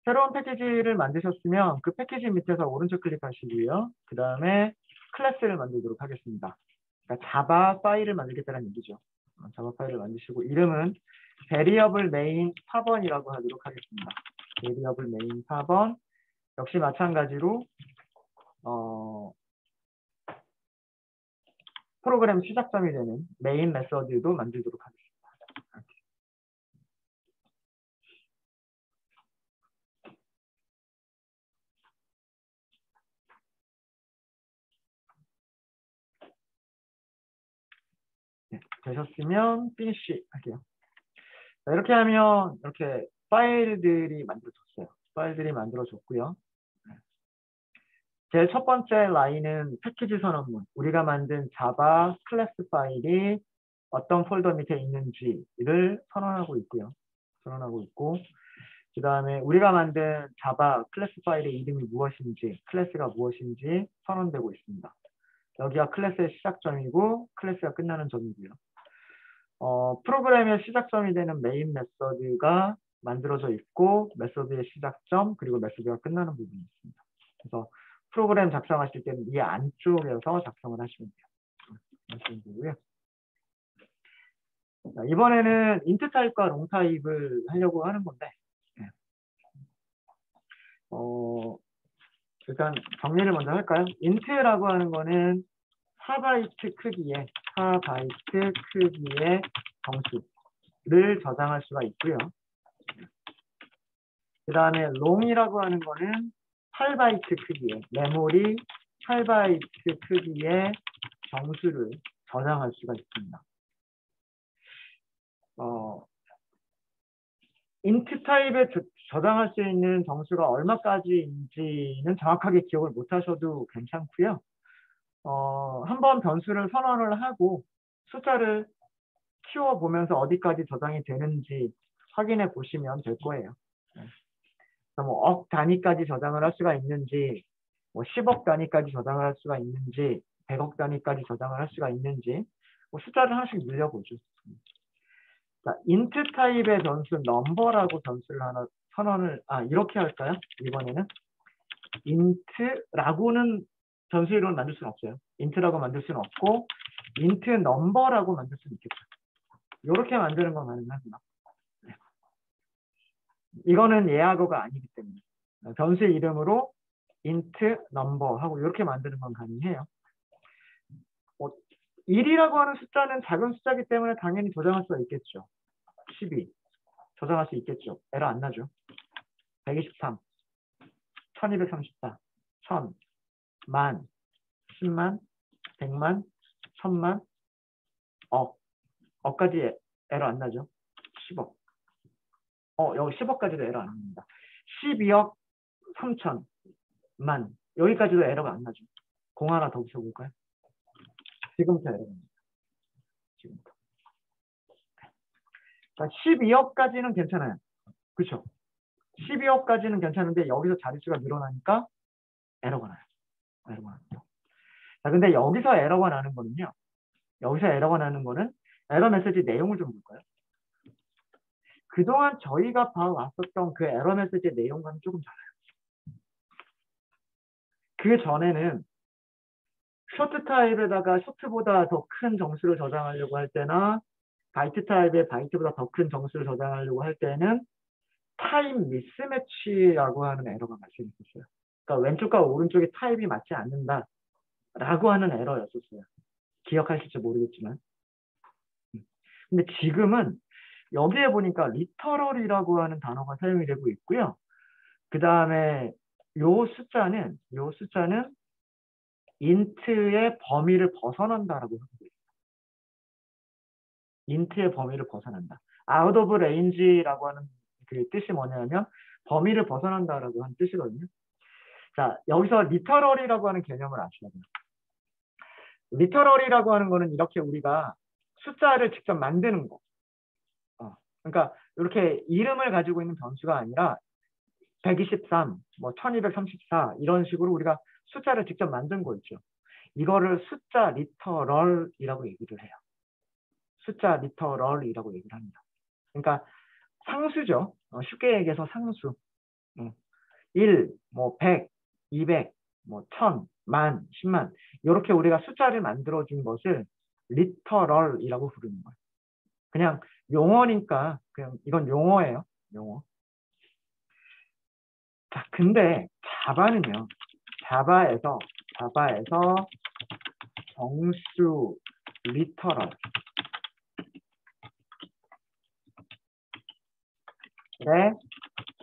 새로운 패키지를 만드셨으면 그 패키지 밑에서 오른쪽 클릭하시고요. 그 다음에 클래스를 만들도록 하겠습니다. 그러니까 자바 파일을 만들겠다는 얘기죠. 자바 파일을 만드시고 이름은 variable main 4번이라고 하도록 하겠습니다. variable main 4번 역시 마찬가지로 프로그램 시작점이 되는 메인 메서드도 만들도록 하겠습니다. 네, 되셨으면 finish 할게요. 자, 이렇게 하면 이렇게 파일들이 만들어졌어요. 파일들이 만들어졌고요. 제일 첫 번째 라인은 패키지 선언문. 우리가 만든 자바 클래스 파일이 어떤 폴더 밑에 있는지를 선언하고 있고요. 선언하고 있고, 그 다음에 우리가 만든 자바 클래스 파일의 이름이 무엇인지, 클래스가 무엇인지 선언되고 있습니다. 여기가 클래스의 시작점이고, 클래스가 끝나는 점이고요. 프로그램의 시작점이 되는 메인 메서드가 만들어져 있고, 메서드의 시작점, 그리고 메서드가 끝나는 부분이 있습니다. 그래서 프로그램 작성하실 때는 이 안쪽에서 작성을 하시면 돼요. 하시면 되고요. 자, 이번에는 인트 타입과 롱 타입을 하려고 하는 건데, 일단 정리를 먼저 할까요? 인트라고 하는 거는 4바이트 크기의 정수를 저장할 수가 있고요. 그 다음에 롱이라고 하는 거는 8바이트 크기의 메모리 8바이트 크기의 정수를 저장할 수가 있습니다. 인트 타입에 저장할 수 있는 정수가 얼마까지인지는 정확하게 기억을 못 하셔도 괜찮고요. 한번 변수를 선언을 하고 숫자를 키워보면서 어디까지 저장이 되는지 확인해 보시면 될 거예요. 뭐 억 단위까지 저장을 할 수가 있는지, 뭐 10억 단위까지 저장을 할 수가 있는지, 100억 단위까지 저장을 할 수가 있는지 뭐 숫자를 하나씩 늘려보죠. 자, 인트 타입의 변수 넘버라고 변수를 하나 선언을 이렇게 할까요? 이번에는 int라고는 변수 이름을 만들 수는 없어요. int라고 만들 수는 없고 int 넘버라고 만들 수는 있겠죠. 이렇게 만드는 건 가능합니다. 이거는 예하고가 아니기 때문에 변수 이름으로 int number 하고 이렇게 만드는 건 가능해요. 1이라고 하는 숫자는 작은 숫자이기 때문에 당연히 저장할 수가 있겠죠. 12 저장할 수 있겠죠. 에러 안 나죠. 123 1234 1000 만 10만 100만 1000만 억까지 에러 안 나죠. 10억 여기 10억까지도 에러 안 납니다. 12억 3천만 여기까지도 에러가 안 나죠. 공 하나 더 붙여볼까요? 지금부터 에러가 납니다. 지금부터. 12억까지는 괜찮아요. 그렇죠? 12억까지는 괜찮은데 여기서 자릿수가 늘어나니까 에러가 나요. 에러가 나요. 자, 근데 여기서 에러가 나는 거는요. 여기서 에러가 나는 거는 에러 메시지 내용을 좀 볼까요? 그동안 저희가 봐왔었던 그 에러 메시지 내용과는 조금 달라요. 그 전에는 쇼트 타입에다가 쇼트보다 더 큰 정수를 저장하려고 할 때나 바이트 타입의 바이트보다 더 큰 정수를 저장하려고 할 때는 타임 미스매치라고 하는 에러가 발생했었어요. 그러니까 왼쪽과 오른쪽의 타입이 맞지 않는다라고 하는 에러였었어요. 기억하실지 모르겠지만. 근데 지금은 여기에 보니까 리터럴이라고 하는 단어가 사용이 되고 있고요. 그 다음에 요 숫자는 인트의 범위를 벗어난다라고 하고 있어요. 인트의 범위를 벗어난다. out of range라고 하는 그 뜻이 뭐냐면 범위를 벗어난다라고 하는 뜻이거든요. 자, 여기서 리터럴이라고 하는 개념을 아셔야 돼요. 리터럴이라고 하는 거는 이렇게 우리가 숫자를 직접 만드는 거. 그러니까 이렇게 이름을 가지고 있는 변수가 아니라 123, 뭐 1234 이런 식으로 우리가 숫자를 직접 만든 거 있죠. 이거를 숫자 리터럴이라고 얘기를 해요. 숫자 리터럴이라고 얘기를 합니다. 그러니까 상수죠. 쉽게 얘기해서 상수. 1, 뭐 100, 200, 뭐 1000, 만, 10만 이렇게 우리가 숫자를 만들어준 것을 리터럴이라고 부르는 거예요. 그냥 용어니까 그냥 이건 용어예요. 용어. 자, 근데 자바는요. 자바에서 정수 리터럴의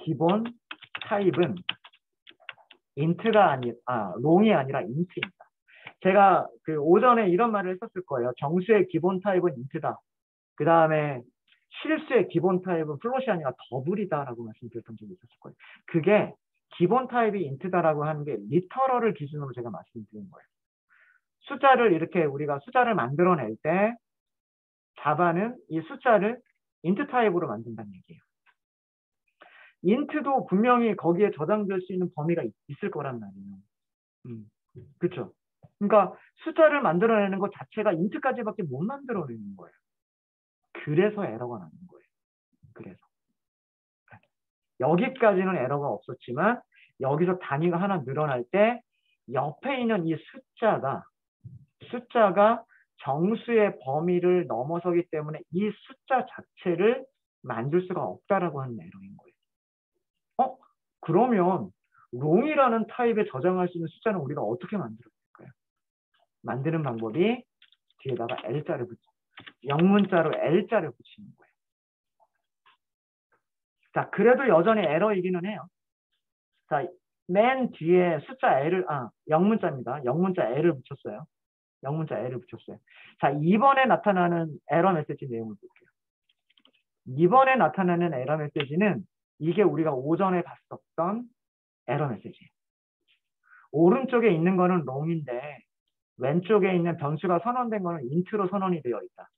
기본 타입은 롱이 아니라 int입니다. 제가 그 오전에 이런 말을 했었을 거예요. 정수의 기본 타입은 int다. 그 다음에 실수의 기본 타입은 플롯이 아니라 더블이다라고 말씀드렸던 적이 있었을 거예요. 그게 기본 타입이 int다라고 하는 게 리터럴을 기준으로 제가 말씀드린 거예요. 숫자를 이렇게 우리가 숫자를 만들어낼 때 자바는 이 숫자를 int 타입으로 만든다는 얘기예요. int도 분명히 거기에 저장될 수 있는 범위가 있을 거란 말이에요. 그렇죠? 그러니까 숫자를 만들어내는 것 자체가 int까지밖에 못 만들어내는 거예요. 그래서 에러가 나는 거예요. 그래서 여기까지는 에러가 없었지만 여기서 단위가 하나 늘어날 때 옆에 있는 이 숫자가 정수의 범위를 넘어서기 때문에 이 숫자 자체를 만들 수가 없다라고 하는 에러인 거예요. 그러면 롱이라는 타입에 저장할 수 있는 숫자는 우리가 어떻게 만들어낼까요? 만드는 방법이 뒤에다가 L자를 영문자로 L자를 붙이는 거예요. 자, 그래도 여전히 에러이기는 해요. 자, 맨 뒤에 숫자 L을, 영문자입니다. 영문자 L을 붙였어요. 영문자 L을 붙였어요. 자, 이번에 나타나는 에러 메시지 내용을 볼게요. 이번에 나타나는 에러 메시지는 이게 우리가 오전에 봤었던 에러 메시지예요. 오른쪽에 있는 거는 롱인데 왼쪽에 있는 변수가 선언된 거는 int로 선언이 되어 있다.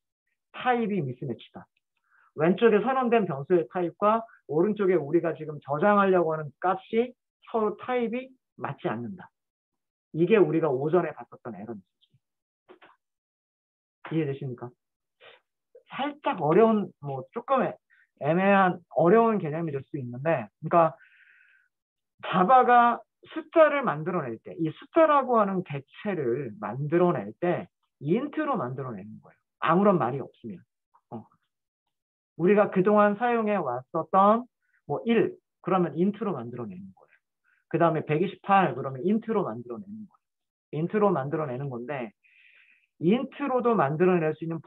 타입이 미스매치다. 왼쪽에 선언된 변수의 타입과 오른쪽에 우리가 지금 저장하려고 하는 값이 서로 타입이 맞지 않는다. 이게 우리가 오전에 봤었던 에러 메시지. 이해되십니까? 살짝 어려운, 조금 애매한, 어려운 개념이 될 수 있는데, 그러니까 자바가 숫자를 만들어낼 때, 이 숫자라고 하는 객체를 만들어낼 때 int로 만들어내는 거예요. 아무런 말이 없으면. 우리가 그동안 사용해 왔었던 1, 그러면 int로 만들어내는 거예요. 그 다음에 128, 그러면 int로 만들어내는 거예요. int로 만들어내는 건데 int로도 만들어낼 수 있는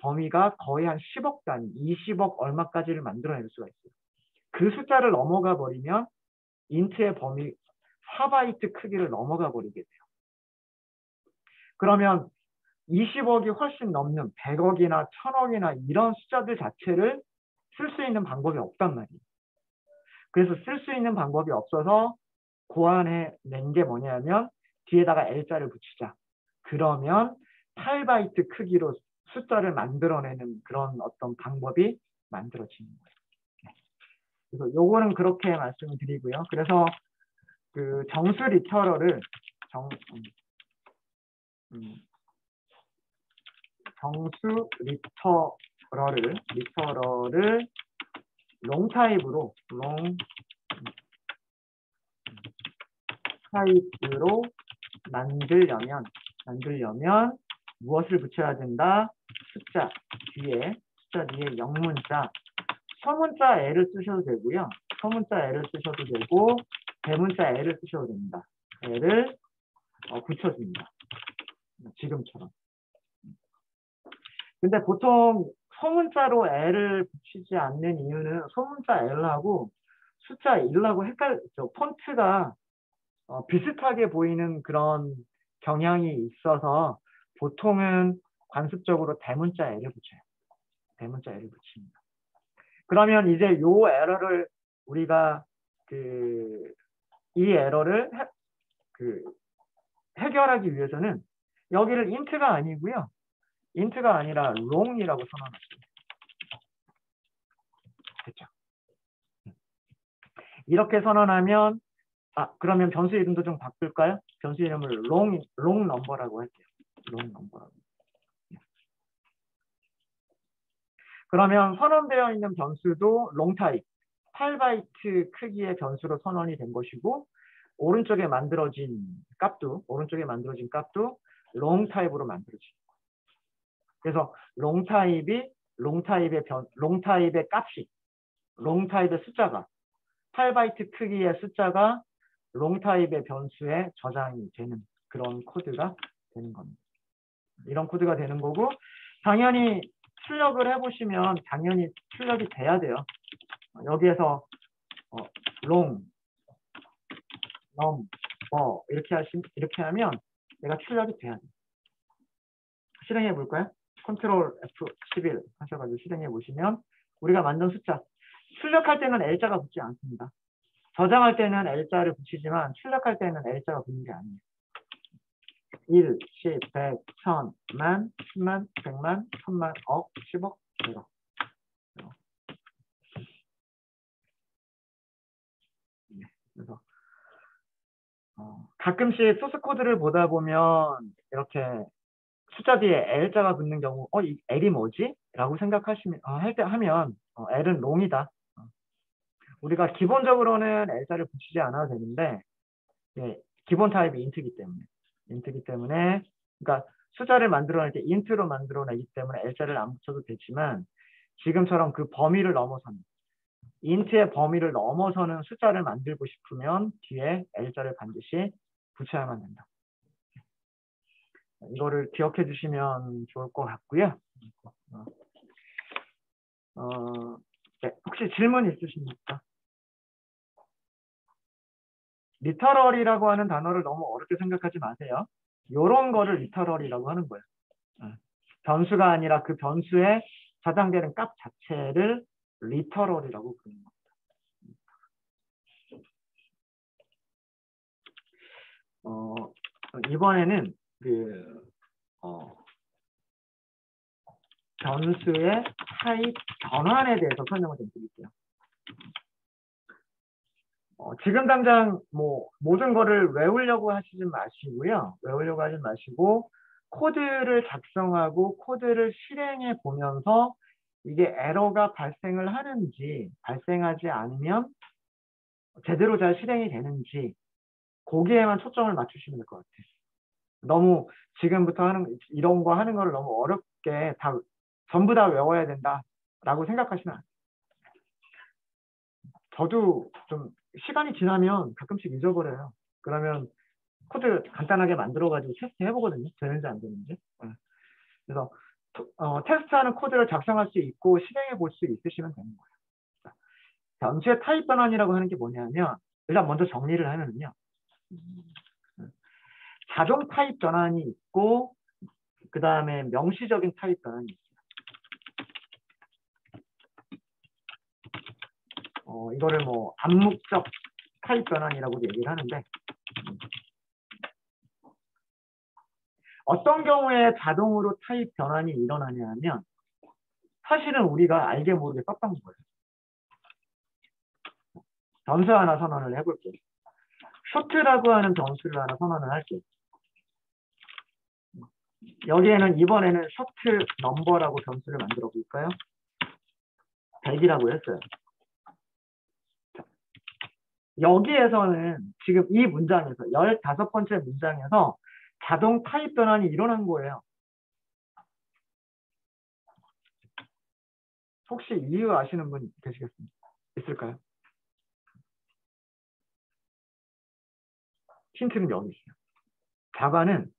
범위가 거의 한 10억 단위, 20억 얼마까지를 만들어낼 수가 있어요. 그 숫자를 넘어가 버리면 int의 범위 4바이트 크기를 넘어가 버리게 돼요. 그러면 20억이 훨씬 넘는 100억이나 1000억이나 이런 숫자들 자체를 쓸 수 있는 방법이 없단 말이에요. 그래서 쓸 수 있는 방법이 없어서 고안해낸 게 뭐냐면 뒤에다가 L자를 붙이자. 그러면 8바이트 크기로 숫자를 만들어내는 그런 어떤 방법이 만들어지는 거예요. 그래서 요거는 그렇게 말씀을 드리고요. 그래서 그 정수 리터럴을 정수 리터럴을 롱 타입으로 만들려면 무엇을 붙여야 된다? 숫자 뒤에 영문자, 서문자 L을 쓰셔도 되고요. 서문자 L을 쓰셔도 되고 대문자 L을 쓰셔도 됩니다. L을 붙여줍니다. 지금처럼. 근데 보통 소문자로 L을 붙이지 않는 이유는 소문자 L하고 숫자 1하고 폰트가 비슷하게 보이는 그런 경향이 있어서 보통은 관습적으로 대문자 L을 붙여요. 대문자 L을 붙입니다. 그러면 이제 요 에러를 우리가 이 에러를 해결하기 위해서는 여기를 int가 아니고요. int가 아니라 long이라고 선언하십니다. 됐죠? 이렇게 선언하면 그러면 변수 이름도 좀 바꿀까요? 변수 이름을 long number라고 할게요. long number라고. 그러면 선언되어 있는 변수도 long 타입, 8바이트 크기의 변수로 선언이 된 것이고 오른쪽에 만들어진 값도 롱 타입으로 만들어진 거예요. 그래서 롱타입의 값이 롱타입의 숫자가 8바이트 크기의 숫자가 롱타입의 변수에 저장이 되는 그런 코드가 되는 겁니다. 이런 코드가 되는 거고 당연히 출력을 해보시면 당연히 출력이 돼야 돼요. 여기에서 롱, 이렇게 하면 얘가 출력이 돼야 돼요. 실행해 볼까요? 컨트롤 F11 하셔가지고 실행해 보시면 우리가 만든 숫자 출력할 때는 L자가 붙지 않습니다. 저장할 때는 L자를 붙이지만 출력할 때는 L자가 붙는 게 아니에요. 1, 10, 100, 1000, 만, 10만, 100만, 1000만, 억, 10억, 100억. 그래서 가끔씩 소스 코드를 보다 보면 이렇게 숫자 뒤에 L자가 붙는 경우 이 L이 뭐지? 라고 생각하시면 하면 L은 롱이다. 우리가 기본적으로는 L자를 붙이지 않아도 되는데 기본 타입이 인트기 때문에 그러니까 숫자를 만들어낼 때 인트로 만들어내기 때문에 L자를 안 붙여도 되지만 지금처럼 그 범위를 넘어서는 인트의 범위를 넘어서는 숫자를 만들고 싶으면 뒤에 L자를 반드시 붙여야만 된다. 이거를 기억해 주시면 좋을 것 같고요. 네, 혹시 질문 있으십니까? 리터럴이라고 하는 단어를 너무 어렵게 생각하지 마세요. 이런 거를 리터럴이라고 하는 거예요. 변수가 아니라 그 변수에 저장되는 값 자체를 리터럴이라고 부르는 겁니다. 이번에는 변수의 타입 변환에 대해서 설명을 좀 드릴게요. 지금 당장 모든 거를 외우려고 하시지 마시고요. 외우려고 하지 마시고 코드를 작성하고 코드를 실행해 보면서 이게 에러가 발생을 하는지 발생하지 않으면 제대로 잘 실행이 되는지 거기에만 초점을 맞추시면 될 것 같아요. 너무 지금부터 이런 거 하는 거를 너무 어렵게 전부 다 외워야 된다라고 생각하시면 안 돼요. 저도 좀 시간이 지나면 가끔씩 잊어버려요. 그러면 코드 간단하게 만들어가지고 테스트 해보거든요. 되는지 안 되는지. 그래서 테스트하는 코드를 작성할 수 있고 실행해 볼 수 있으시면 되는 거예요. 변수의 타입 변환이라고 하는 게 뭐냐면 일단 먼저 정리를 하면요. 자동 타입 변환이 있고 그 다음에 명시적인 타입 변환이 있어요. 이거를 암묵적 타입 변환이라고 얘기를 하는데 어떤 경우에 자동으로 타입 변환이 일어나냐 하면 사실은 우리가 알게 모르게 썼던 거예요. 변수 하나 선언을 해볼게요. 쇼트라고 하는 변수를 하나 선언을 할게요. 여기에는 이번에는 쇼트 넘버라고 변수를 만들어 볼까요? 100이라고 했어요. 여기에서는 지금 이 문장에서 15번째 문장에서 자동 타입 변환이 일어난 거예요. 혹시 이유 아시는 분 있을까요? 힌트는 여기 있어요. 자바는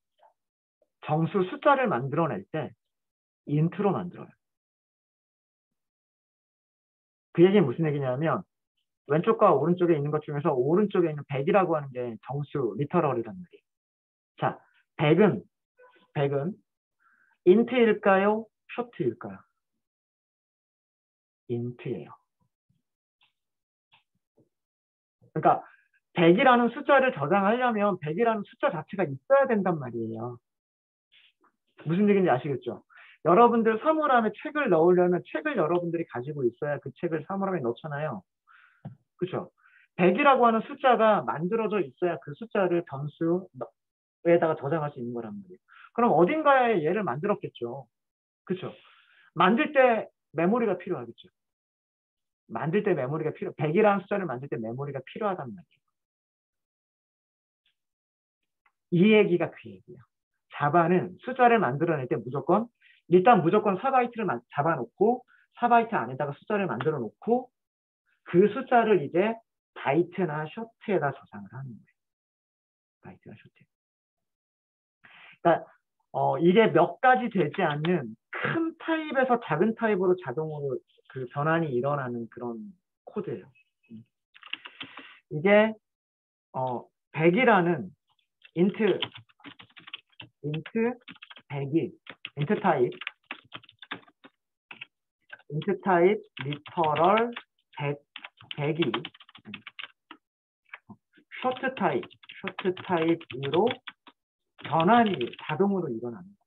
정수 숫자를 만들어낼 때 인트로 만들어요. 그 얘기는 무슨 얘기냐면 왼쪽과 오른쪽에 있는 것 중에서 오른쪽에 있는 100이라고 하는 게 정수 리터럴이란 말이에요. 자, 100은 인트일까요? 쇼트일까요? 인트예요. 그러니까 100이라는 숫자를 저장하려면 100이라는 숫자 자체가 있어야 된단 말이에요. 무슨 얘기인지 아시겠죠? 여러분들 사물함에 책을 넣으려면 책을 여러분들이 가지고 있어야 그 책을 사물함에 넣잖아요. 그렇죠? 100이라고 하는 숫자가 만들어져 있어야 그 숫자를 변수에다가 저장할 수 있는 거란 말이에요. 그럼 어딘가에 얘를 만들었겠죠. 그렇죠? 만들 때 메모리가 필요하겠죠. 만들 때 메모리가 100이라는 숫자를 만들 때 메모리가 필요하단 말이에요. 이 얘기가 그 얘기예요. 자바는 숫자를 만들어낼 때 무조건 4바이트를 잡아놓고 4바이트 안에다가 숫자를 만들어 놓고 그 숫자를 이제 바이트나 쇼트에다 저장을 하는 거예요. 바이트나 쇼트. 그러니까 이게 몇 가지 되지 않는 큰 타입에서 작은 타입으로 자동으로 그 변환이 일어나는 그런 코드예요. 이게 100이라는 인트 100이 인트 타입 리터럴 100이 쇼트 타입으로 변환이 자동으로 일어나는 거예요.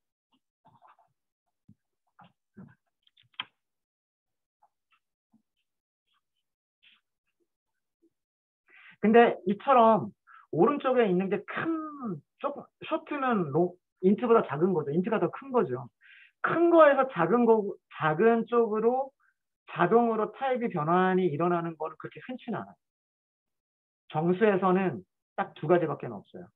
근데 이처럼 오른쪽에 있는 게 조금 쇼트는 인트보다 작은 거죠. 인트가 더 큰 거죠. 큰 거에서 작은 쪽으로 자동으로 타입이 변환이 일어나는 거는 그렇게 흔치는 않아요. 정수에서는 딱 두 가지밖에 없어요.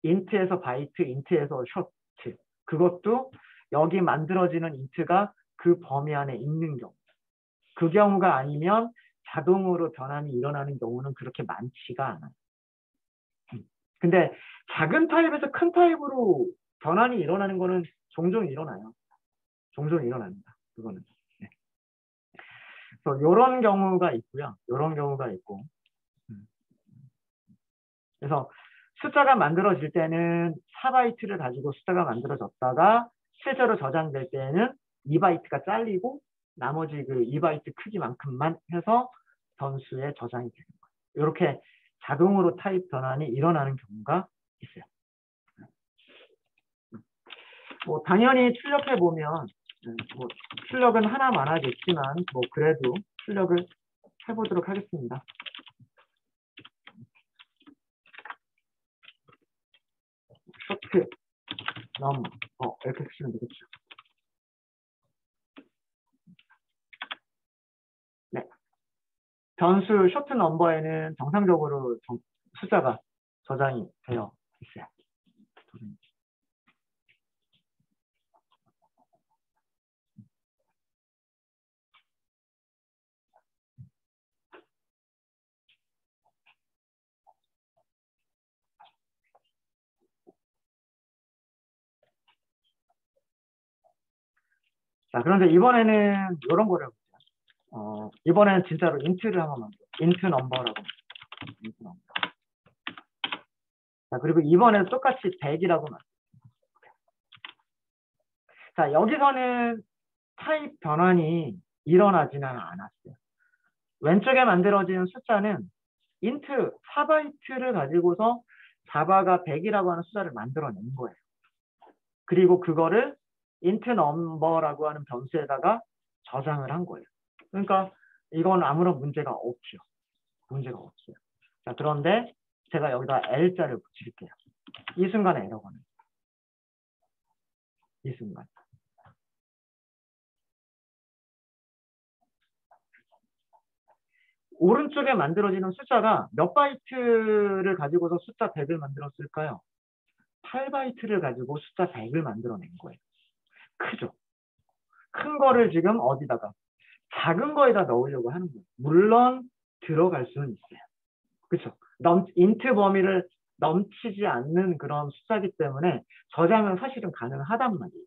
인트에서 바이트, 인트에서 쇼트. 그것도 여기 만들어지는 인트가 그 범위 안에 있는 경우. 그 경우가 아니면 자동으로 변환이 일어나는 경우는 그렇게 많지가 않아요. 근데 작은 타입에서 큰 타입으로 변환이 일어나는 거는 종종 일어나요. 종종 일어납니다. 그거는. 네. 그래서 이런 경우가 있고요. 이런 경우가 있고. 그래서 숫자가 만들어질 때는 4바이트를 가지고 숫자가 만들어졌다가 실제로 저장될 때는 2바이트가 잘리고 나머지 그 2바이트 크기만큼만 해서 변수에 저장이 되는 거예요. 이렇게 자동으로 타입 변환이 일어나는 경우가 있어요. 뭐 당연히 출력해 보면 뭐 출력은 하나 많아졌지만 뭐 그래도 출력을 해보도록 하겠습니다. 쇼트 이렇게 쓰시면 되겠죠. 네. 변수 쇼트 넘버에는 정상적으로 숫자가 저장이 되어 있어요. 자, 그런데 이번에는 이런 거를 해보세요. 이번에는 진짜로 인트를 한번 만들어요. 인트 넘버라고. 인트 넘버. 자, 그리고 이번에는 똑같이 100이라고 만들어요. 자, 여기서는 타입 변환이 일어나지는 않았어요. 왼쪽에 만들어진 숫자는 인트 4바이트를 가지고서 자바가 100이라고 하는 숫자를 만들어낸 거예요. 그리고 그거를 int 넘버라고 하는 변수에다가 저장을 한 거예요. 그러니까 이건 아무런 문제가 없죠. 문제가 없어요. 자, 그런데 제가 여기다 L자를 붙일게요. 이 순간에 에러가 나요. 이 순간. 오른쪽에 만들어지는 숫자가 몇 바이트를 가지고서 숫자 100을 만들었을까요? 8바이트를 가지고 숫자 100을 만들어낸 거예요. 크죠? 큰 거를 지금 어디다가 작은 거에다 넣으려고 하는 거예요. 물론 들어갈 수는 있어요. 그렇죠? 인트 범위를 넘치지 않는 그런 숫자이기 때문에 저장은 사실은 가능하단 말이에요.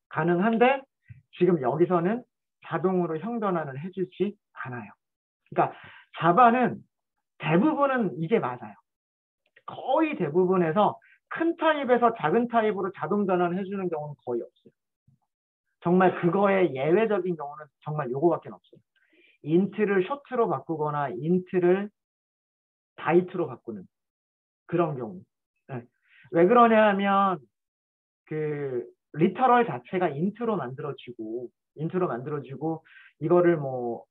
가능한데 지금 여기서는 자동으로 형변환을 해주지 않아요. 그러니까 자바는 대부분은 이게 맞아요. 거의 대부분에서 큰 타입에서 작은 타입으로 자동 변환을 해주는 경우는 거의 없어요. 정말 그거의 예외적인 경우는 정말 요거밖에 없어요. 인트를 쇼트로 바꾸거나 인트를 바이트로 바꾸는 그런 경우. 네. 왜 그러냐 하면 그 리터럴 자체가 인트로 만들어지고 이거를 뭐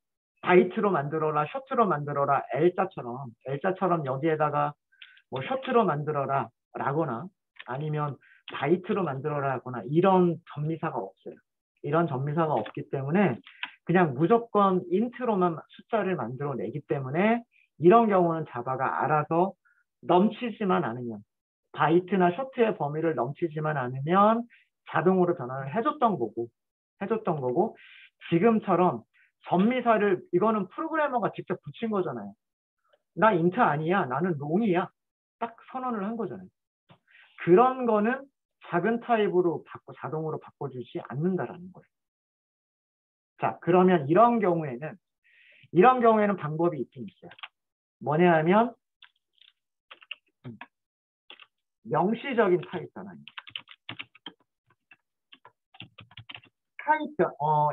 바이트로 만들어라 쇼트로 만들어라 L자처럼 여기에다가 뭐 쇼트로 만들어라 라거나 아니면 바이트로 만들어라 하거나 이런 전미사가 없어요. 이런 전미사가 없기 때문에 그냥 무조건 인트로만 숫자를 만들어내기 때문에 이런 경우는 자바가 알아서 넘치지만 않으면, 바이트나 쇼트의 범위를 넘치지만 않으면 자동으로 변환을 해줬던 거고 지금처럼 전미사를 이거는 프로그래머가 직접 붙인 거잖아요. 나 인트 아니야, 나는 롱이야, 딱 선언을 한 거잖아요. 그런 거는 작은 타입으로 자동으로 바꿔주지 않는다라는 거예요. 자, 그러면 이런 경우에는 방법이 있긴 있어요. 뭐냐 하면 명시적인 타입 변환입니다.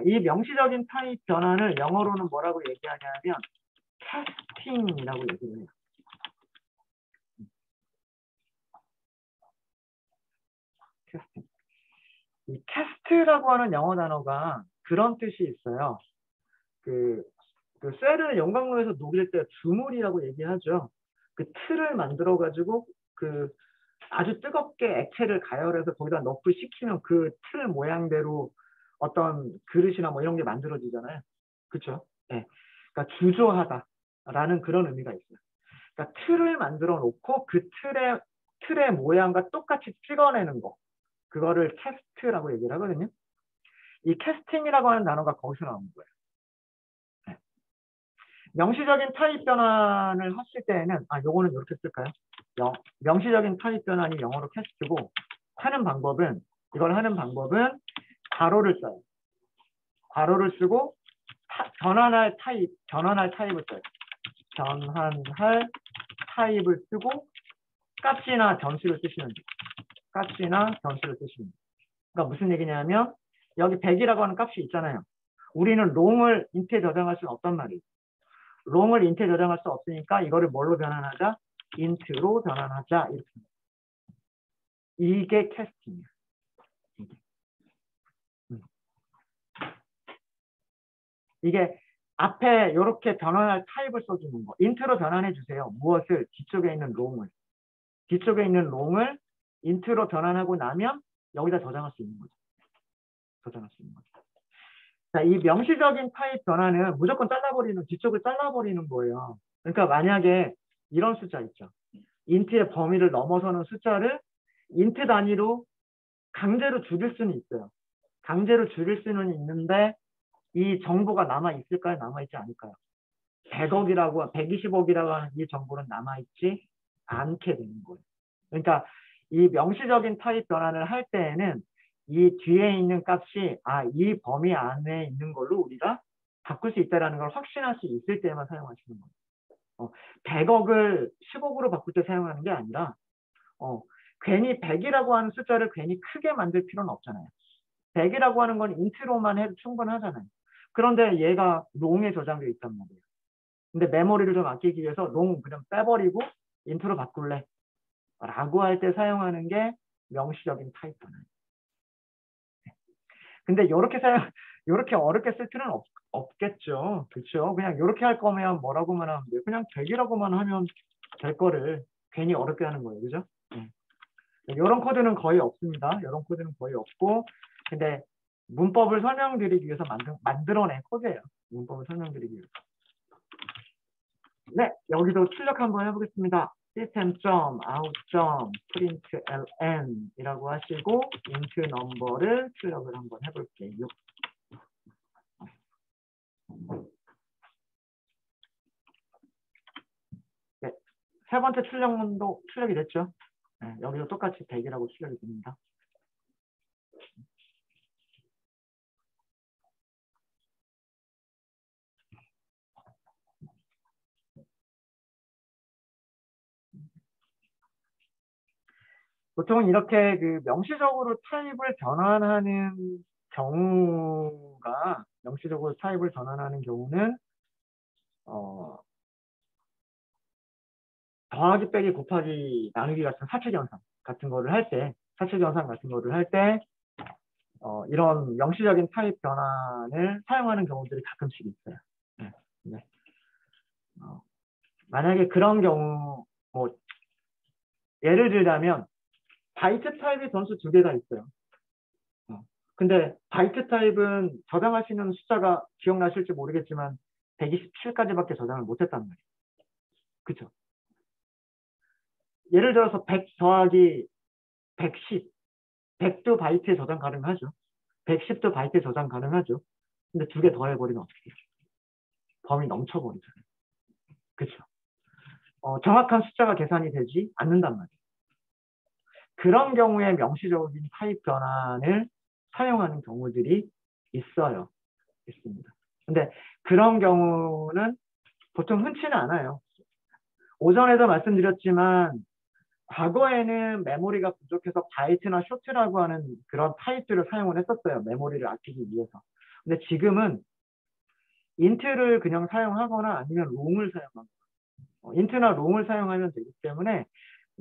이 명시적인 타입 변환을 영어로는 뭐라고 얘기하냐면 캐스팅이라고 얘기를 해요. 캐스팅. 이 캐스트라고 하는 영어 단어가 그런 뜻이 있어요. 그 쇠를 용광로에서 녹일 때 주물이라고 얘기하죠. 그 틀을 만들어 가지고 그 아주 뜨겁게 액체를 가열해서 거기다 넣고 식히면 그 틀 모양대로 어떤 그릇이나 뭐 이런 게 만들어지잖아요. 그렇죠? 네. 그러니까 주조하다라는 그런 의미가 있어요. 그러니까 틀을 만들어 놓고 그 틀의 모양과 똑같이 찍어내는 거. 그거를 캐스트라고 얘기를 하거든요. 이 캐스팅이라고 하는 단어가 거기서 나온 거예요. 네. 명시적인 타입 변환을 하실 때에는 요거는 이렇게 쓸까요? 명시적인 타입 변환이 영어로 캐스트고 이걸 하는 방법은 괄호를 써요. 괄호를 쓰고 변환할 타입을 써요. 변환할 타입을 쓰고 값이나 변수를 쓰시면 돼요. 그러니까 무슨 얘기냐면 여기 100이라고 하는 값이 있잖아요. 우리는 롱을 인트에 저장할 수는 없단 말이에요. 롱을 인트에 저장할 수 없으니까 이거를 뭘로 변환하자? 인트로 변환하자. 이렇게. 이게 캐스팅이야. 이게 앞에 이렇게 변환할 타입을 써주는 거. 인트로 변환해 주세요. 무엇을? 뒤쪽에 있는 롱을 인트로 변환하고 나면 여기다 저장할 수 있는 거죠. 자, 이 명시적인 타입 변환은 무조건 뒤쪽을 잘라버리는 거예요. 그러니까 만약에 이런 숫자 있죠. 인트의 범위를 넘어서는 숫자를 인트 단위로 강제로 줄일 수는 있어요. 강제로 줄일 수는 있는데 이 정보가 남아있을까요? 남아있지 않을까요? 120억이라고 하는 이 정보는 남아있지 않게 되는 거예요. 그러니까 이 명시적인 타입 변환을 할 때에는 이 뒤에 있는 값이 이 범위 안에 있는 걸로 우리가 바꿀 수 있다는 걸 확신할 수 있을 때만 사용하시는 거예요. 100억을 10억으로 바꿀 때 사용하는 게 아니라 괜히 100이라고 하는 숫자를 괜히 크게 만들 필요는 없잖아요. 100이라고 하는 건 인트로만 해도 충분하잖아요. 그런데 얘가 롱에 저장되어 있단 말이에요. 근데 메모리를 좀 아끼기 위해서 롱 그냥 빼버리고 인트로 바꿀래 라고 할 때 사용하는 게 명시적인 타입 변환이에요. 근데 이렇게 어렵게 쓸 필요는 없겠죠. 그렇죠? 그냥 이렇게 할 거면 뭐라고만 하면 돼요. 그냥 100이라고만 하면 될 거를 괜히 어렵게 하는 거예요. 그죠? 이런 코드는 거의 없습니다. 이런 코드는 거의 없고, 근데 문법을 설명드리기 위해서 만들어낸 코드예요. 문법을 설명드리기 위해서. 네, 여기도 출력 한번 해보겠습니다. system.out.println 이라고 하시고 int number를 출력을 한번 해볼게요. 네, 세 번째 출력문도 출력이 됐죠. 네, 여기도 똑같이 100이라고 출력이 됩니다. 보통 이렇게 그 명시적으로 타입을 변환하는 경우는 더하기 빼기 곱하기 나누기 같은 사칙현상 같은 거를 할 때 이런 명시적인 타입 변환을 사용하는 경우들이 가끔씩 있어요. 네. 네. 만약에 그런 경우 뭐 예를 들자면 바이트 타입의 변수 2개가 있어요. 근데 바이트 타입은 저장할 수 있는 숫자가 기억나실지 모르겠지만 127까지밖에 저장을 못했단 말이에요. 그쵸? 예를 들어서 100 더하기 110, 100도 바이트에 저장 가능하죠. 110도 바이트에 저장 가능하죠. 근데 두 개 더해버리면 어떻게 돼요? 범위 넘쳐버리잖아요. 그쵸? 정확한 숫자가 계산이 되지 않는단 말이에요. 그런 경우에 명시적인 타입 변환을 사용하는 경우들이 있어요. 있습니다. 근데 그런 경우는 보통 흔치는 않아요. 오전에도 말씀드렸지만 과거에는 메모리가 부족해서 바이트나 쇼트라고 하는 그런 타입들을 사용을 했었어요. 메모리를 아끼기 위해서. 근데 지금은 인트를 그냥 사용하거나 아니면 롱을 사용합니다. 인트나 롱을 사용하면 되기 때문에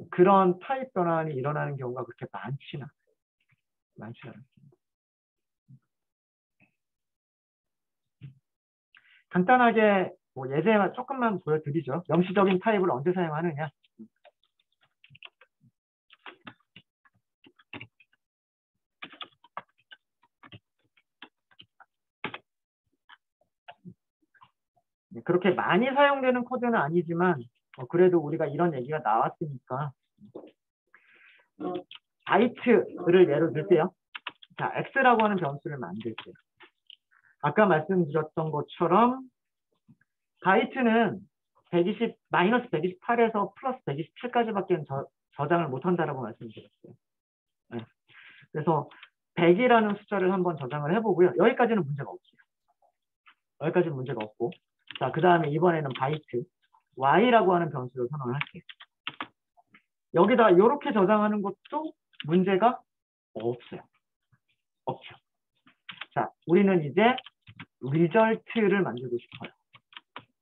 그런 타입 변환이 일어나는 경우가 그렇게 많지는 않습니다. 간단하게 뭐 예제 조금만 보여드리죠. 명시적인 타입을 언제 사용하느냐. 그렇게 많이 사용되는 코드는 아니지만 그래도 우리가 이런 얘기가 나왔으니까 바이트를 예로 들게요. 자, x라고 하는 변수를 만들게요. 아까 말씀드렸던 것처럼 바이트는 120, 마이너스 128에서 플러스 127까지밖에 저장을 못한다라고 말씀드렸어요. 네. 그래서 100이라는 숫자를 한번 저장을 해보고요. 여기까지는 문제가 없어요. 여기까지는 문제가 없고. 자, 그 다음에 이번에는 바이트 y라고 하는 변수를 선언을 할게요. 여기다 이렇게 저장하는 것도 문제가 없어요. 없죠. 자, 우리는 이제 리절트를 만들고 싶어요.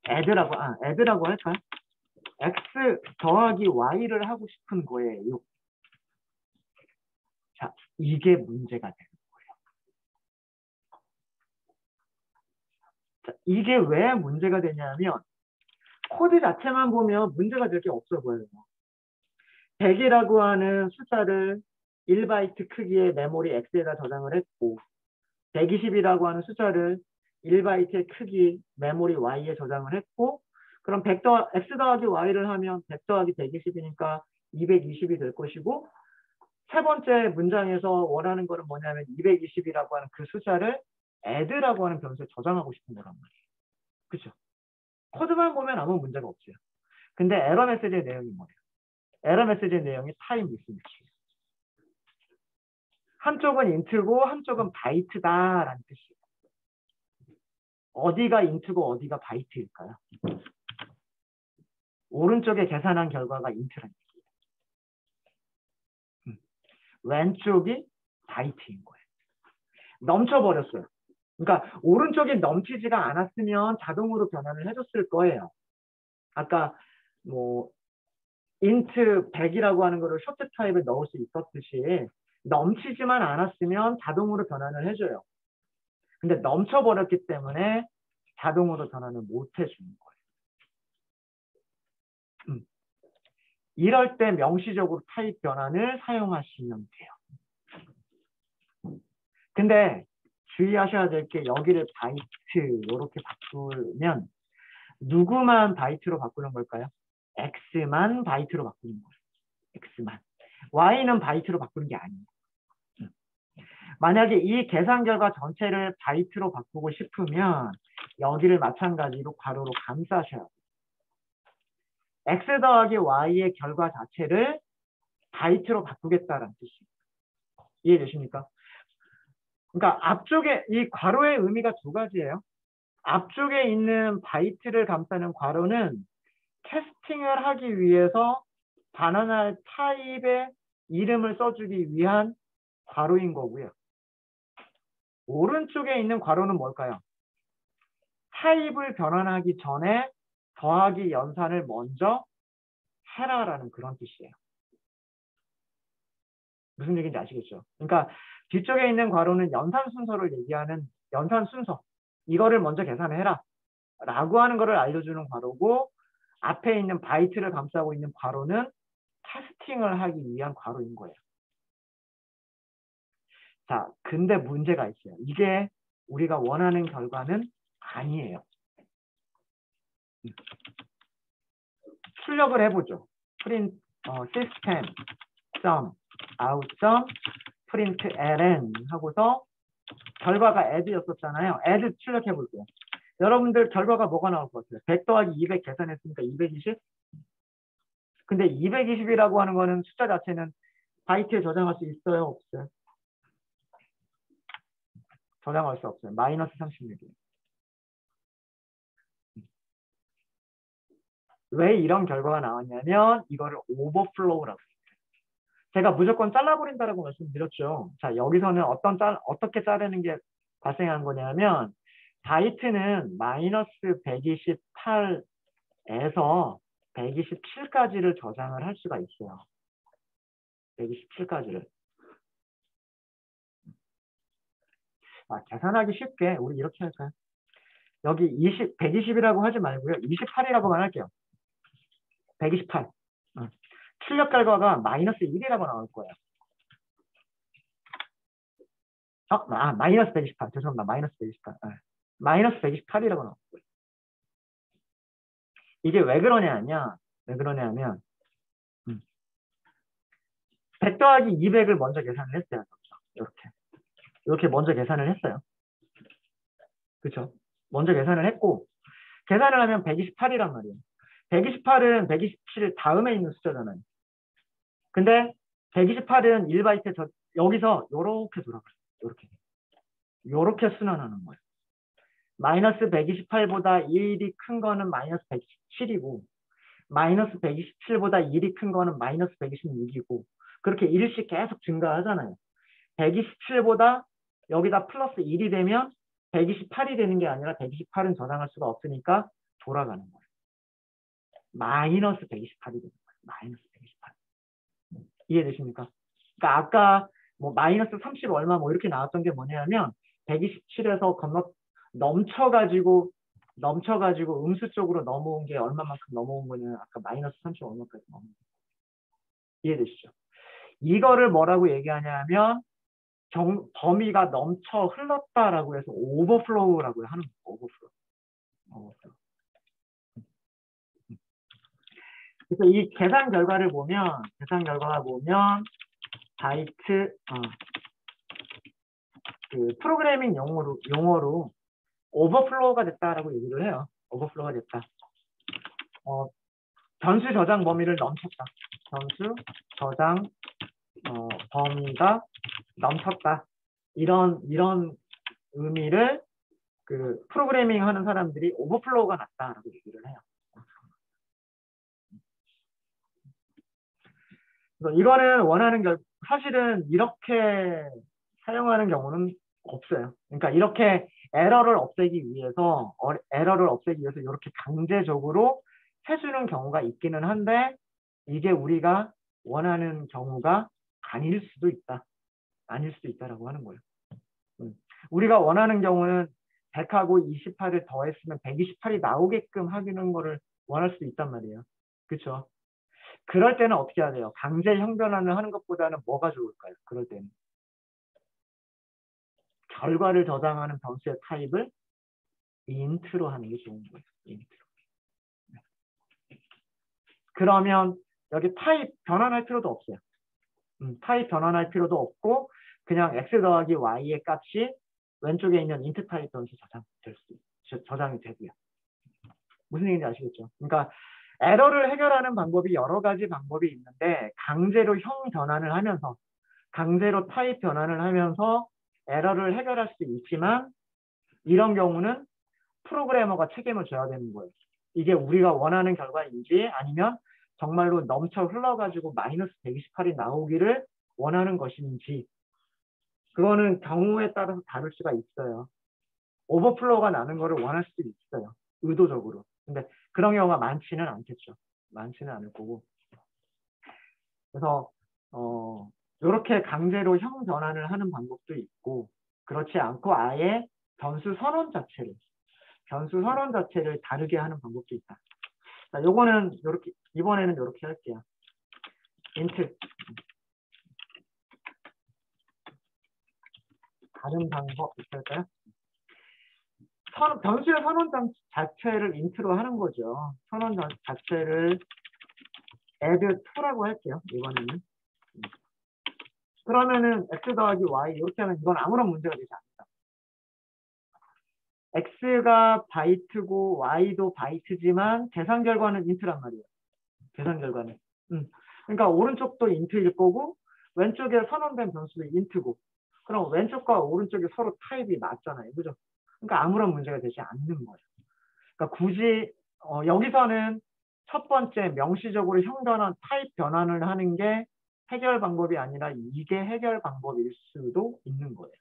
add라고 할까요? x 더하기 y를 하고 싶은 거예요. 자, 이게 문제가 되는 거예요. 자, 이게 왜 문제가 되냐면 코드 자체만 보면 문제가 될 게 없어 보여요. 100이라고 하는 숫자를 1바이트 크기의 메모리 X에다 저장을 했고 120이라고 하는 숫자를 1바이트의 크기 메모리 Y에 저장을 했고 그럼 X 더하기 Y를 하면 100 더하기 120이니까 220이 될 것이고 세 번째 문장에서 원하는 거는 뭐냐면 220이라고 하는 그 숫자를 add라고 하는 변수에 저장하고 싶은 거란 말이에요. 그렇죠? 코드만 보면 아무 문제가 없죠. 근데 에러 메시지의 내용이 뭐예요? 에러 메시지의 내용이 타임 미스매치예요. 한쪽은 인트고 한쪽은 바이트다라는 뜻이에요. 어디가 인트고 어디가 바이트일까요? 오른쪽에 계산한 결과가 인트라는 얘기예요. 왼쪽이 바이트인 거예요. 넘쳐버렸어요. 그러니까 오른쪽이 넘치지가 않았으면 자동으로 변환을 해줬을 거예요. 아까 뭐 int 100이라고 하는 거를 쇼트 타입에 넣을 수 있었듯이 넘치지만 않았으면 자동으로 변환을 해줘요. 근데 넘쳐버렸기 때문에 자동으로 변환을 못 해주는 거예요. 이럴 때 명시적으로 타입 변환을 사용하시면 돼요. 근데 주의하셔야 될 게 여기를 바이트 이렇게 바꾸면 누구만 바이트로 바꾸는 걸까요? X만 바이트로 바꾸는 거예요. X만. Y는 바이트로 바꾸는 게 아니에요. 만약에 이 계산 결과 전체를 바이트로 바꾸고 싶으면 여기를 마찬가지로 괄호로 감싸셔야 돼요. X 더하기 Y의 결과 자체를 바이트로 바꾸겠다라는 뜻이에요. 이해되십니까? 그러니까 앞쪽에 이 괄호의 의미가 두 가지예요. 앞쪽에 있는 바이트를 감싸는 괄호는 캐스팅을 하기 위해서 반환할 타입의 이름을 써주기 위한 괄호인 거고요. 오른쪽에 있는 괄호는 뭘까요? 타입을 변환하기 전에 더하기 연산을 먼저 해라라는 그런 뜻이에요. 무슨 얘기인지 아시겠죠? 그러니까 뒤쪽에 있는 괄호는 연산 순서를 얘기하는 연산 순서. 이거를 먼저 계산해라 라고 하는 거를 알려주는 괄호고 앞에 있는 바이트를 감싸고 있는 괄호는 캐스팅을 하기 위한 괄호인 거예요. 자, 근데 문제가 있어요. 이게 우리가 원하는 결과는 아니에요. 출력을 해보죠. print system sum out sum print ln 하고서 결과가 add였었잖아요. add 출력해 볼게요. 여러분들 결과가 뭐가 나올 것 같아요? 100 더하기 200 계산했으니까 220? 근데 220이라고 하는 거는 숫자 자체는 바이트에 저장할 수 있어요? 없어요? 저장할 수 없어요. 마이너스 36이에요. 왜 이런 결과가 나왔냐면 이거를 오버플로우라고 해요. 제가 무조건 잘라버린다라고 말씀드렸죠. 자, 여기서는 어떻게 자르는 게 발생한 거냐면 바이트는 마이너스 128에서 127까지를 저장을 할 수가 있어요. 127까지를. 계산하기 쉽게 우리 이렇게 할까요? 여기 120이라고 하지 말고요. 28이라고만 할게요. 128. 출력 결과가 마이너스 1이라고 나올 거예요. 마이너스 128. 죄송합니다. 마이너스 128. 마이너스 128이라고 나올 거예요. 이게 왜 그러냐면 100 더하기 200을 먼저 계산을 했어요. 이렇게 먼저 계산을 했어요. 그렇죠? 먼저 계산을 했고 계산을 하면 128이란 말이에요. 128은 127 다음에 있는 숫자잖아요. 근데 128은 1바이트 여기서 이렇게 돌아가요. 이렇게 순환하는 거예요. 마이너스 128보다 1이 큰 거는 마이너스 117이고 마이너스 127보다 1이 큰 거는 마이너스 126이고 그렇게 1씩 계속 증가하잖아요. 127보다 여기다 플러스 1이 되면 128이 되는 게 아니라 128은 저장할 수가 없으니까 돌아가는 거예요. 마이너스 128이 되는 거예요. 마이너스 128. 이해되십니까? 그러니까 아까 뭐 마이너스 30 얼마 뭐 이렇게 나왔던 게 뭐냐면 127에서 넘쳐가지고 음수 쪽으로 넘어온 게 얼마만큼 넘어온 거냐 아까 마이너스 30 얼마까지 넘어온 거예요. 이해되시죠? 이거를 뭐라고 얘기하냐면 범위가 넘쳐 흘렀다라고 해서 오버플로우라고 하는 거예요. 오버플로우. 그래서 이 계산 결과가 보면 바이트 그 프로그래밍 용어로 오버플로우가 됐다라고 얘기를 해요. 오버플로우가 됐다. 변수 저장 범위를 넘쳤다. 변수 저장 범위가 넘쳤다. 이런 의미를 그 프로그래밍 하는 사람들이 오버플로우가 났다라고 얘기를 해요. 그래서 이거는 사실은 이렇게 사용하는 경우는 없어요. 그러니까 이렇게 에러를 없애기 위해서 이렇게 강제적으로 해주는 경우가 있기는 한데 이게 우리가 원하는 경우가 아닐 수도 있다라고 하는 거예요. 우리가 원하는 경우는 100하고 28을 더했으면 128이 나오게끔 하는 거를 원할 수 있단 말이에요. 그렇죠? 그럴 때는 어떻게 해야 돼요? 강제 형변환을 하는 것보다는 뭐가 좋을까요? 그럴 때는 결과를 저장하는 변수의 타입을 int로 하는 게 좋은 거예요. int로. 그러면 여기 타입 변환할 필요도 없어요. 타입 변환할 필요도 없고 그냥 x 더하기 y의 값이 왼쪽에 있는 int 타입 변수 저장이 되고요. 무슨 얘기인지 아시겠죠? 그러니까 에러를 해결하는 방법이 여러 가지 방법이 있는데 강제로 형 변환을 하면서 강제로 타입 변환을 하면서 에러를 해결할 수 있지만 이런 경우는 프로그래머가 책임을 져야 되는 거예요. 이게 우리가 원하는 결과인지 아니면 정말로 넘쳐 흘러가지고 마이너스 128이 나오기를 원하는 것인지 그거는 경우에 따라서 다를 수가 있어요. 오버플로우가 나는 거를 원할 수도 있어요. 의도적으로. 근데 그런 경우가 많지는 않겠죠. 많지는 않을 거고. 그래서 이렇게 강제로 형 변환을 하는 방법도 있고 그렇지 않고 아예 변수 선언 자체를 다르게 하는 방법도 있다. 자, 요거는 이번에는 이렇게 할게요. int 다른 방법 있을까요? 변수의 선언 자체를 인트로 하는 거죠. 선언 자체를 add2라고 할게요. 이번에는. 그러면은 x 더하기 y 이렇게 하면 이건 아무런 문제가 되지 않습니다. x가 바이트고 y도 바이트지만 계산 결과는 인트란 말이에요. 계산 결과는. 그러니까 오른쪽도 인트일 거고 왼쪽에 선언된 변수도 인트고 그럼 왼쪽과 오른쪽이 서로 타입이 맞잖아요. 그죠? 그러니까 아무런 문제가 되지 않는 거예요. 그러니까 굳이 여기서는 첫 번째 명시적으로 형 변환, 타입 변환을 하는 게 해결 방법이 아니라 이게 해결 방법일 수도 있는 거예요.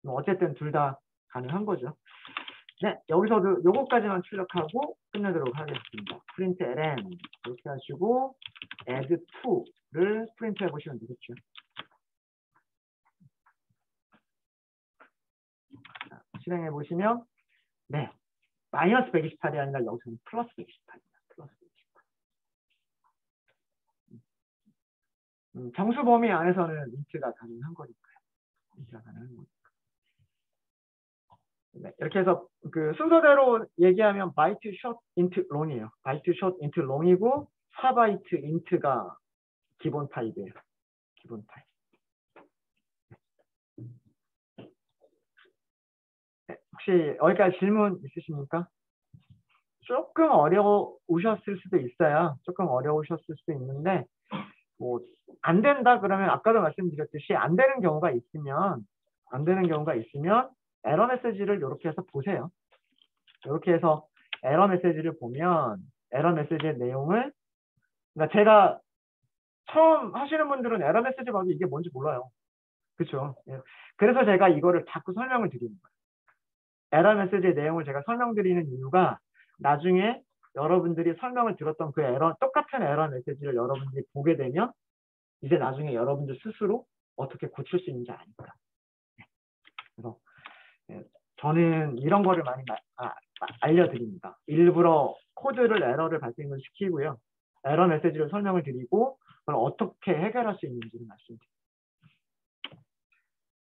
어쨌든 둘 다 가능한 거죠. 네, 여기서도 요거까지만 출력하고 끝내도록 하겠습니다. print ln 이렇게 하시고 add2를 프린트 해보시면 되겠죠. 자, 실행해 보시면 네, 마이너스 128이 아니라 여기서는 플러스 128입니다. 플러스 128. 정수 범위 안에서는 인트가 가능한 거니까요. 인트가 가능한 거니까. 네, 이렇게 해서 그 순서대로 얘기하면 바이트 숏 인트 롱이에요. 바이트 숏 인트 롱이고 4바이트 인트가 기본 타입이에요. 기본 타입. 네, 혹시 여기까지 질문 있으십니까? 조금 어려우셨을 수도 있어요. 조금 어려우셨을 수도 있는데 뭐 안 된다 그러면 아까도 말씀드렸듯이 안 되는 경우가 있으면 에러 메시지를 이렇게 해서 보세요. 이렇게 해서 에러 메시지를 보면 에러 메시지의 내용을 그러니까 제가 처음 하시는 분들은 에러 메시지 봐도 이게 뭔지 몰라요. 그렇죠? 그래서 제가 이거를 자꾸 설명을 드리는 거예요. 에러 메시지의 내용을 제가 설명드리는 이유가 나중에 여러분들이 설명을 들었던 그 똑같은 에러 메시지를 여러분들이 보게 되면 이제 나중에 여러분들 스스로 어떻게 고칠 수 있는지 아니까. 그래서 저는 이런 거를 많이 알려드립니다. 일부러 코드를 에러를 발생을 시키고요. 에러 메시지를 설명을 드리고 그걸 어떻게 해결할 수 있는지를 말씀드립니다.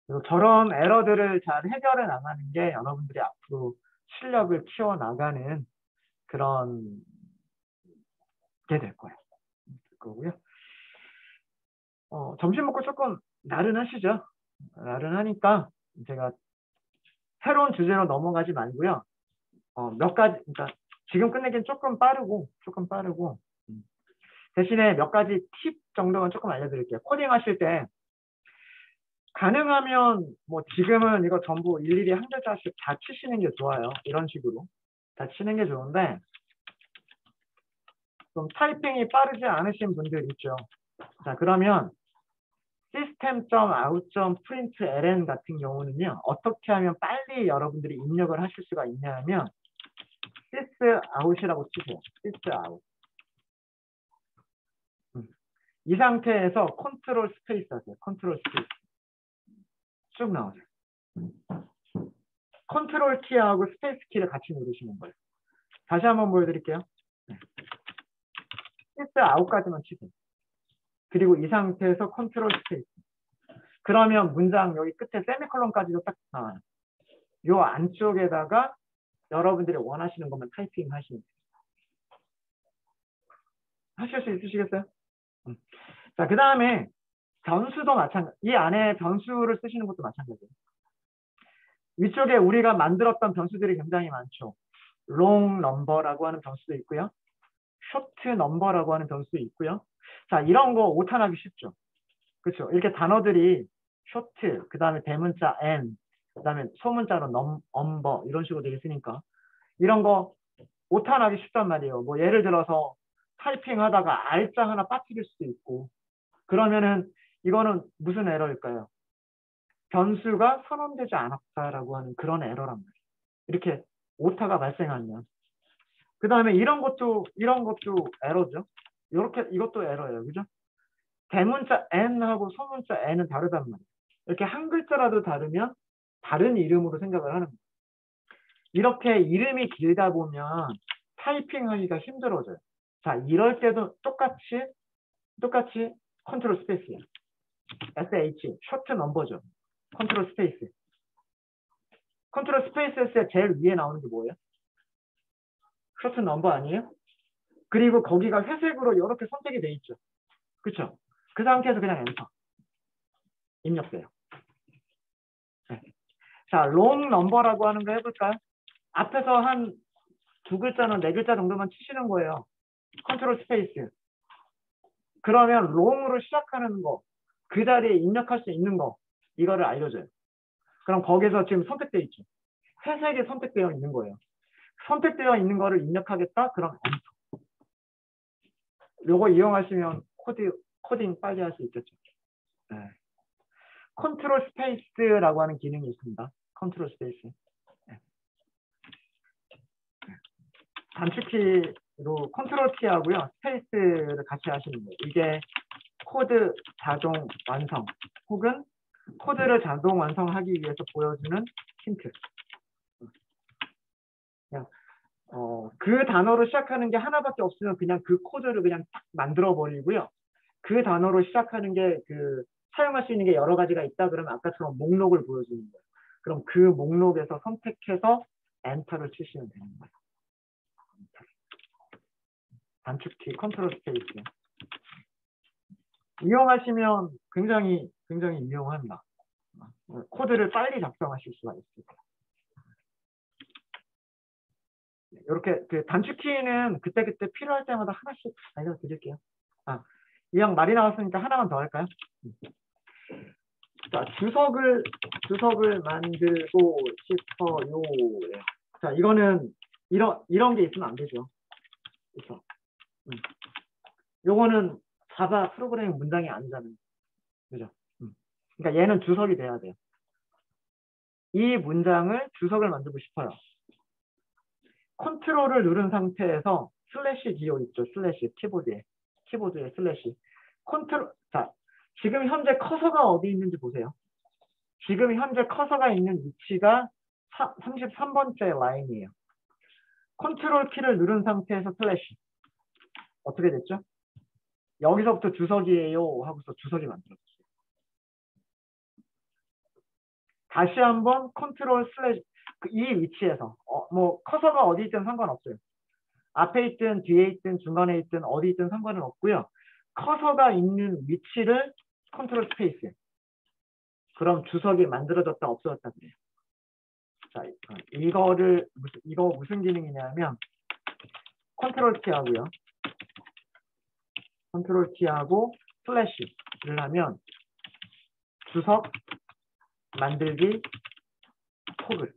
그리고 저런 에러들을 잘 해결해 나가는 게 여러분들이 앞으로 실력을 키워나가는 그런 게 될 거예요. 거고요. 점심 먹고 조금 나른하시죠? 나른하니까 제가 새로운 주제로 넘어가지 말고요. 몇 가지, 그러니까 지금 끝내기는 조금 빠르고 대신에 몇 가지 팁 정도만 조금 알려드릴게요. 코딩 하실 때 가능하면 뭐 지금은 이거 전부 일일이 한 글자씩 다 치시는 게 좋아요. 이런 식으로 다 치는 게 좋은데 좀 타이핑이 빠르지 않으신 분들 있죠. 자, 그러면 system.out.println 같은 경우는요. 어떻게 하면 빨리 여러분들이 입력을 하실 수가 있냐면 sysout이라고 치세요. sysout. 이 상태에서 컨트롤 스페이스 하세요. 컨트롤 스페이스. 쭉 나오세요. 컨트롤 키하고 스페이스 키를 같이 누르시는 거예요. 다시 한번 보여드릴게요. sysout까지만 치세요. 그리고 이 상태에서 컨트롤 스페이스. 그러면 문장 여기 끝에 세미콜론까지도 딱 나와요. 이 안쪽에다가 여러분들이 원하시는 것만 타이핑 하시면 돼요. 하실 수 있으시겠어요? 자, 그 다음에 변수도 마찬가지. 이 안에 변수를 쓰시는 것도 마찬가지예요. 위쪽에 우리가 만들었던 변수들이 굉장히 많죠. long number라고 하는 변수도 있고요. short number라고 하는 변수도 있고요. 자, 이런 거 오탄하기 쉽죠. 그렇죠. 이렇게 단어들이 short, 그 다음에 대문자 n, 그 다음에 소문자로 number 이런 식으로 되어 있으니까 이런 거 오탄하기 쉽단 말이에요. 뭐 예를 들어서 타이핑 하다가 R자 하나 빠뜨릴 수도 있고 그러면은 이거는 무슨 에러일까요? 변수가 선언되지 않았다라고 하는 그런 에러란 말이에요. 이렇게 오타가 발생하면 그 다음에 이런 것도 에러죠. 이것도 에러예요. 그죠? 대문자 N하고 소문자 N은 다르단 말이에요. 이렇게 한 글자라도 다르면 다른 이름으로 생각을 하는 거예요. 이렇게 이름이 길다 보면 타이핑하기가 힘들어져요. 자, 이럴 때도 똑같이 컨트롤 스페이스예요. SH, 셔트 넘버죠. 컨트롤 스페이스. 컨트롤 스페이스에서 제일 위에 나오는 게 뭐예요? 셔츠 넘버 아니에요? 그리고 거기가 회색으로 이렇게 선택이 돼 있죠. 그렇죠? 그 상태에서 그냥 엔터 입력돼요. 네. 자, 롱 넘버라고 하는 거 해볼까요? 앞에서 한 2글자나 4글자 정도만 치시는 거예요. 컨트롤 스페이스. 그러면 롱으로 시작하는 거, 그 자리에 입력할 수 있는 거, 이거를 알려줘요. 그럼 거기서 지금 선택되어 있죠. 회색이 선택되어 있는 거예요. 선택되어 있는 거를 입력하겠다? 그럼 엔터. 요거 이용하시면 코딩 빨리 할 수 있겠죠. 네. 컨트롤 스페이스라고 하는 기능이 있습니다. 컨트롤 스페이스. 네. 단축키로 컨트롤 키하고요. 스페이스를 같이 하시는 거예요. 이게 코드 자동 완성 혹은 코드를 자동 완성하기 위해서 보여주는 힌트. 그냥 그 단어로 시작하는 게 하나밖에 없으면 그냥 그 코드를 그냥 딱 만들어 버리고요. 그 단어로 시작하는 게 사용할 수 있는 게 여러 가지가 있다 그러면 아까처럼 목록을 보여주는 거예요. 그럼 그 목록에서 선택해서 엔터를 치시면 되는 거예요. 단축키 컨트롤 스페이스 이용하시면 굉장히 유용합니다. 코드를 빨리 작성하실 수가 있습니다. 이렇게 단축키는 그때그때 필요할 때마다 하나씩 알려드릴게요. 이왕 말이 나왔으니까 하나만 더 할까요? 자, 주석을 만들고 싶어요. 자, 이거는 이런 게 있으면 안 되죠. 그렇죠? 요거는 자바 프로그래밍 문장이 아니잖아요. 그죠? 그러니까 얘는 주석이 돼야 돼요. 이 문장을 주석을 만들고 싶어요. 컨트롤을 누른 상태에서 슬래시 기호 있죠. 슬래시 키보드에 슬래시. 자, 지금 현재 커서가 어디 있는지 보세요. 지금 현재 커서가 있는 위치가 33번째 라인이에요. 컨트롤 키를 누른 상태에서 슬래시. 어떻게 됐죠? 여기서부터 주석이에요 하고서 주석이 만들어졌어요. 다시 한번 컨트롤 슬래시 이 위치에서 뭐 커서가 어디 있든 상관없어요. 앞에 있든 뒤에 있든 중간에 있든 어디 있든 상관은 없고요. 커서가 있는 위치를 컨트롤 스페이스. 그럼 주석이 만들어졌다 없어졌다 그래요. 자, 이거 무슨 기능이냐면 컨트롤 키하고요. 컨트롤 키하고 슬래시를 하면 주석 만들기 토글.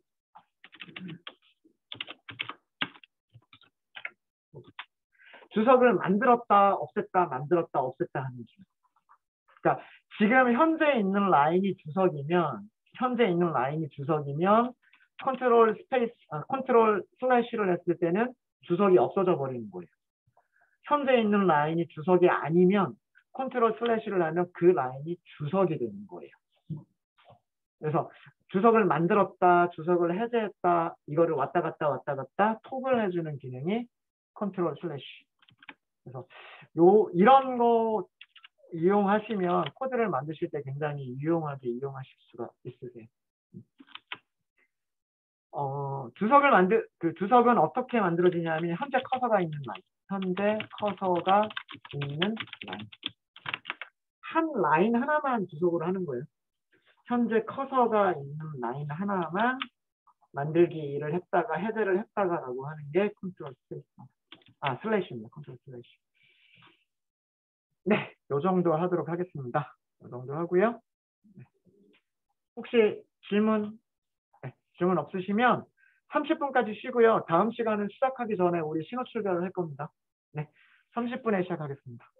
주석을 만들었다 없앴다 만들었다 없앴다 하는 기능. 그러니까 지금 현재 있는 라인이 주석이면 컨트롤 슬래시를 했을 때는 주석이 없어져 버리는 거예요. 현재 있는 라인이 주석이 아니면 컨트롤 슬래시를 하면 그 라인이 주석이 되는 거예요. 그래서 주석을 만들었다, 주석을 해제했다, 이거를 왔다 갔다 톡을 해주는 기능이 컨트롤 슬래시. 그래서 이런 거 이용하시면 코드를 만드실 때 굉장히 유용하게 이용하실 수가 있으세요. 주석은 어떻게 만들어지냐면 현재 커서가 있는 라인. 한 라인 하나만 주석으로 하는 거예요. 현재 커서가 있는 라인 하나만 만들기를 했다가 해제를 했다가라고 하는 게 컨트롤 슬래시입니다. 컨트롤 슬래시. 네, 요 정도 하도록 하겠습니다. 요 정도 하고요. 네. 혹시 질문 없으시면 30분까지 쉬고요. 다음 시간은 시작하기 전에 우리 신호 출발을 할 겁니다. 네, 30분에 시작하겠습니다.